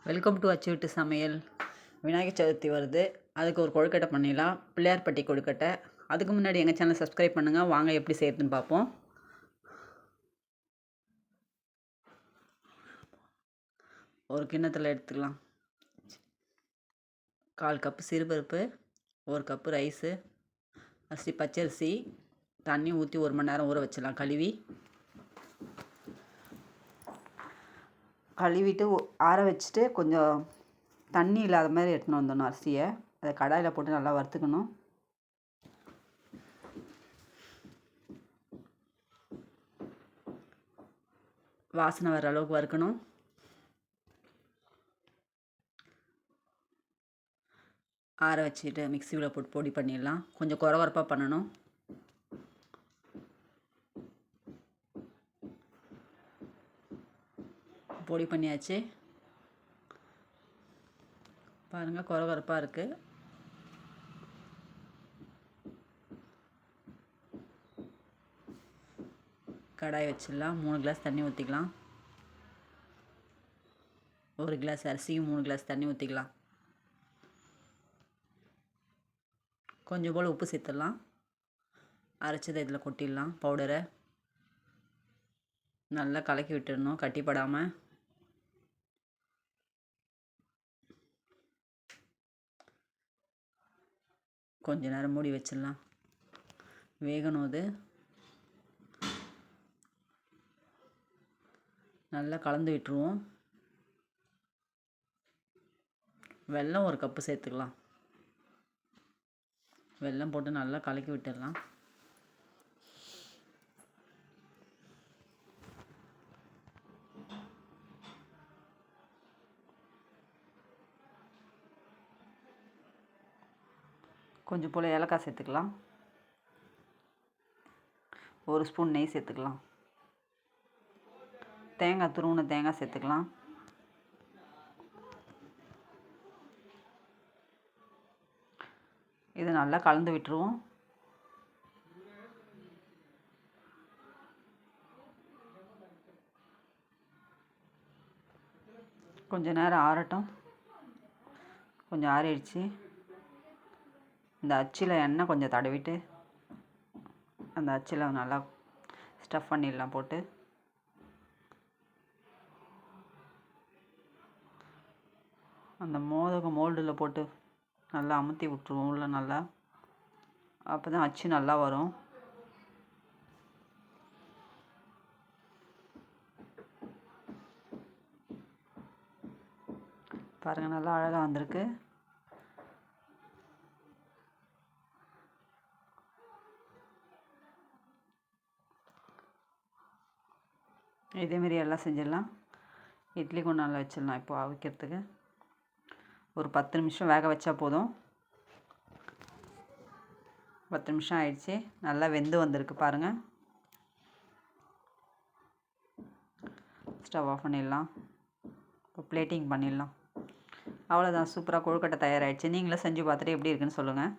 Welcome to அச்சு விட்டு சமையல். விநாயகர் சதுர்த்தி வருது. அதுக்கு ஒரு கொழுக்கட்டை பண்ணிடலாம். பிள்ளையார்பட்டி கொழுக்கட்டை. அதுக்கு முன்னாடி எங்கள் சேனலை சப்ஸ்கிரைப் பண்ணுங்கள். வாங்க எப்படி செய்யறதுன்னு பார்ப்போம். ஒரு கிண்ணத்தில் எடுத்துக்கலாம். 1/4 கப்பு சிறுபருப்பு, 1 கப்பு ரைஸு, அரிசி பச்சரிசி, தண்ணி ஊற்றி 1 மணி நேரம் ஊற வச்சிடலாம். கழுவிட்டு ஆற வச்சுட்டு கொஞ்சம் தண்ணி இல்லாத மாதிரி எடுத்துன்னு வந்துடணும். அரிசியை அதை கடாயில் போட்டு நல்லா வறுத்துக்கணும். வாசனை வர அளவுக்கு வறுக்கணும். ஆற வச்சுட்டு மிக்சியில் போட்டு பொடி பண்ணிடலாம். கொஞ்சம் குறகுறப்பாக பண்ணணும். பொடி பண்ணியாச்சு. பாருங்கள், குறகுறப்பாக இருக்குது. கடாய் வச்சிடலாம். 3 கிளாஸ் தண்ணி ஊற்றிக்கலாம். 1 கிளாஸ் அரிசியும் 3 கிளாஸ் தண்ணி ஊற்றிக்கலாம். கொஞ்சம் போல் உப்பு சேர்த்துடலாம். அரைச்சதை இதில் கொட்டிடலாம். பவுடரை நல்லா கலக்கி விட்டுடணும், கட்டிப்படாமல். கொஞ்ச நேரம் மூடி வச்சிடலாம். வேகணும். அது நல்லா கலந்து விட்டுருவோம். வெல்லம் 1 கப்பு சேர்த்துக்கலாம். வெல்லம் போட்டு நல்லா கலக்கி விட்டுடலாம். கொஞ்சம் போல் ஏலக்காய் சேர்த்துக்கலாம். 1 ஸ்பூன் நெய் சேர்த்துக்கலாம். தேங்காய், துருவின தேங்காய் சேர்த்துக்கலாம். இது நல்லா கலந்து விட்டுருவோம். கொஞ்ச நேரம் ஆறட்டும். கொஞ்சம் ஆறிடுச்சு. இந்த அச்சில் எண்ணெய் கொஞ்சம் தடவிட்டு அந்த அச்சில் நல்லா ஸ்டஃப் பண்ணிடலாம். போட்டு அந்த மோதகம் மோல்டில் போட்டு நல்லா அமுத்தி விட்டுருவோம் உள்ள. நல்லா அப்போ தான் அச்சு நல்லா வரும். பாருங்கள், நல்லா அழகாக வந்திருக்கு. இதேமாரி எல்லாம் செஞ்சிடலாம். இட்லி குண்டானில் வச்சிடலாம். இப்போ அவிக்கிறதுக்கு ஒரு 10 நிமிஷம் வேக வச்சா போதும். 10 நிமிஷம் ஆயிடுச்சு. நல்லா வெந்து வந்திருக்கு பாருங்கள். ஸ்டவ் ஆஃப் பண்ணிடலாம். இப்போ பிளேட்டிங் பண்ணிடலாம். அவ்வளோதான், சூப்பராக கொழுக்கட்டை தயாராகிடுச்சு. நீங்களும் செஞ்சு பார்த்துட்டு எப்படி இருக்குன்னு சொல்லுங்கள்.